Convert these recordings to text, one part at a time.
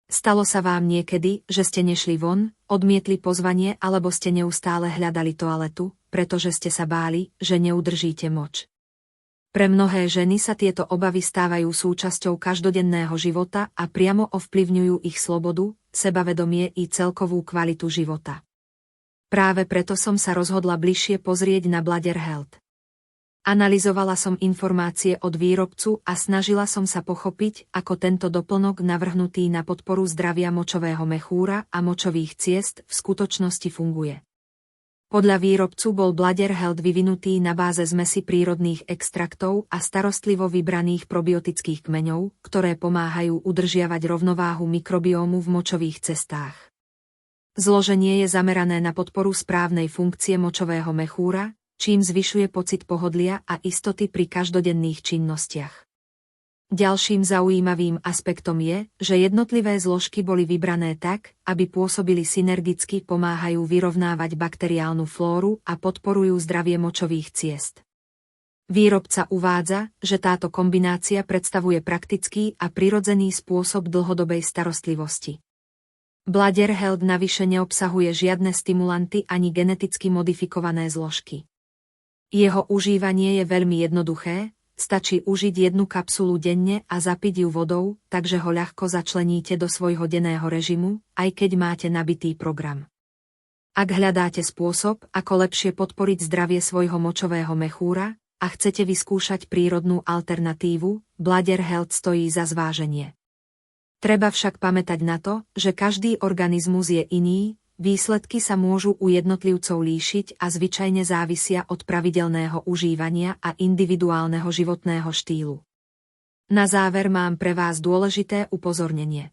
Stalo sa vám niekedy, že ste nešli von, odmietli pozvanie alebo ste neustále hľadali toaletu, pretože ste sa báli, že neudržíte moč? Pre mnohé ženy sa tieto obavy stávajú súčasťou každodenného života a priamo ovplyvňujú ich slobodu, sebavedomie i celkovú kvalitu života. Práve preto som sa rozhodla bližšie pozrieť na Bladder Health. Analyzovala som informácie od výrobcu a snažila som sa pochopiť, ako tento doplnok navrhnutý na podporu zdravia močového mechúra a močových ciest v skutočnosti funguje. Podľa výrobcu bol Bladder Health vyvinutý na báze zmesi prírodných extraktov a starostlivo vybraných probiotických kmeňov, ktoré pomáhajú udržiavať rovnováhu mikrobiómu v močových cestách. Zloženie je zamerané na podporu správnej funkcie močového mechúra, čím zvyšuje pocit pohodlia a istoty pri každodenných činnostiach. Ďalším zaujímavým aspektom je, že jednotlivé zložky boli vybrané tak, aby pôsobili synergicky, pomáhajú vyrovnávať bakteriálnu flóru a podporujú zdravie močových ciest. Výrobca uvádza, že táto kombinácia predstavuje praktický a prirodzený spôsob dlhodobej starostlivosti. Bladder Health navyše neobsahuje žiadne stimulanty ani geneticky modifikované zložky. Jeho užívanie je veľmi jednoduché, stačí užiť jednu kapsulu denne a zapiť ju vodou, takže ho ľahko začleníte do svojho denného režimu, aj keď máte nabitý program. Ak hľadáte spôsob, ako lepšie podporiť zdravie svojho močového mechúra a chcete vyskúšať prírodnú alternatívu, Bladder Health stojí za zváženie. Treba však pamätať na to, že každý organizmus je iný, výsledky sa môžu u jednotlivcov líšiť a zvyčajne závisia od pravidelného užívania a individuálneho životného štýlu. Na záver mám pre vás dôležité upozornenie.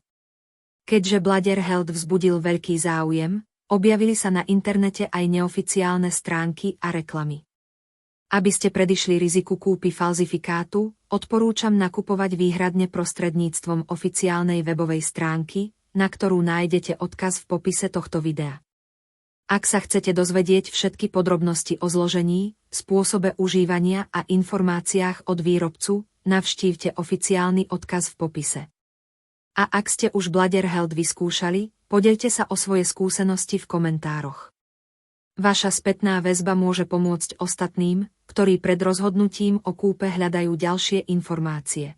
Keďže Bladder Health vzbudil veľký záujem, objavili sa na internete aj neoficiálne stránky a reklamy. Aby ste predišli riziku kúpy falzifikátu, odporúčam nakupovať výhradne prostredníctvom oficiálnej webovej stránky, na ktorú nájdete odkaz v popise tohto videa. Ak sa chcete dozvedieť všetky podrobnosti o zložení, spôsobe užívania a informáciách od výrobcu, navštívte oficiálny odkaz v popise. A ak ste už Bladder Health vyskúšali, podeľte sa o svoje skúsenosti v komentároch. Vaša spätná väzba môže pomôcť ostatným, ktorí pred rozhodnutím o kúpe hľadajú ďalšie informácie.